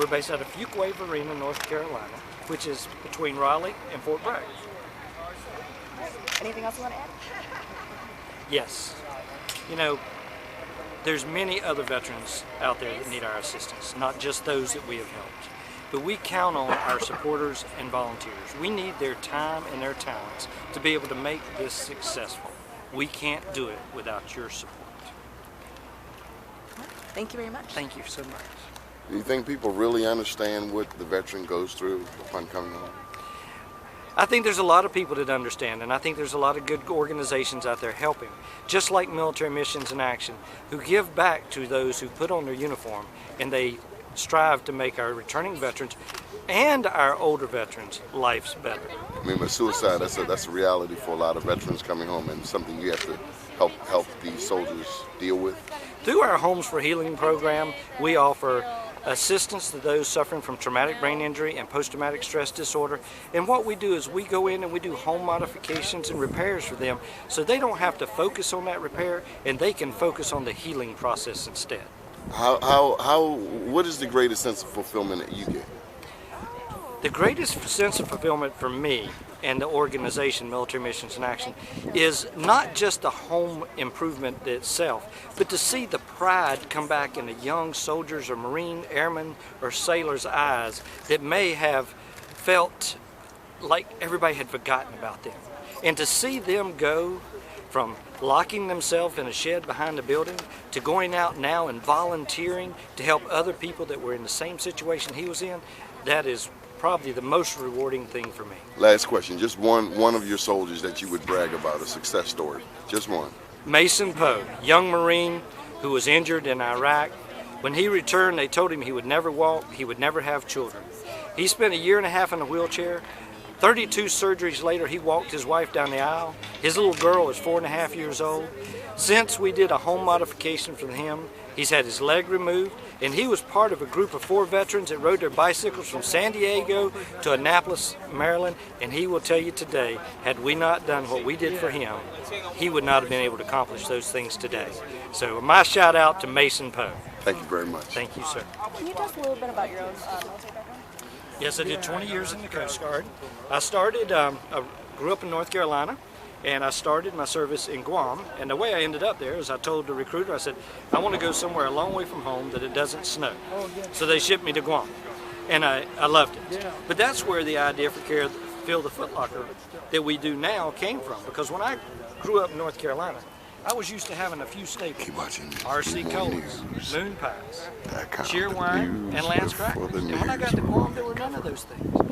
We're based out of Fuquay-Varina, North Carolina, which is between Raleigh and Fort Bragg. Anything else you want to add? Yes. You know, there's many other veterans out there that need our assistance, not just those that we have helped. But we count on our supporters and volunteers. We need their time and their talents to be able to make this successful. We can't do it without your support. Thank you very much. Thank you so much. Do you think people really understand what the veteran goes through upon coming home? I think there's a lot of people that understand, and I think there's a lot of good organizations out there helping, just like Military Missions in Action, who give back to those who put on their uniform, and they strive to make our returning veterans and our older veterans' lives better. I mean, but suicide, that's a reality for a lot of veterans coming home, and something you have to help these soldiers deal with. Through our Homes for Healing program, we offer assistance to those suffering from traumatic brain injury and post-traumatic stress disorder. And what we do is we go in and we do home modifications and repairs for them so they don't have to focus on that repair and they can focus on the healing process instead. What is the greatest sense of fulfillment that you get? The greatest sense of fulfillment for me and the organization Military Missions in Action is not just the home improvement itself, but to see the pride come back in a young soldier's or Marine, airman, or sailor's eyes that may have felt like everybody had forgotten about them. And to see them go from locking themselves in a shed behind a building to going out now and volunteering to help other people that were in the same situation he was in, that is probably the most rewarding thing for me. Last question, just one of your soldiers that you would brag about, a success story, just one. Mason Poe, young Marine who was injured in Iraq. When he returned, they told him he would never walk, he would never have children. He spent 1.5 years in a wheelchair. 32 surgeries later, he walked his wife down the aisle. His little girl is 4.5 years old. Since we did a home modification for him, he's had his leg removed, and he was part of a group of 4 veterans that rode their bicycles from San Diego to Annapolis, Maryland, and he will tell you today, had we not done what we did for him, he would not have been able to accomplish those things today. So my shout out to Mason Poe. Thank you very much. Thank you, sir. Can you tell us a little bit about your own military background? Yes, I did 20 years in the Coast Guard. I started, I grew up in North Carolina, and I started my service in Guam. And the way I ended up there is I told the recruiter, I said, I want to go somewhere a long way from home that it doesn't snow. So they shipped me to Guam, and I loved it. But that's where the idea for Fill the Foot Locker that we do now came from, because when I grew up in North Carolina, I was used to having a few staples: RC Colas, Moon Pies, Cheerwine, and Lance Crackers. And when I got to Guam, there were none of those things.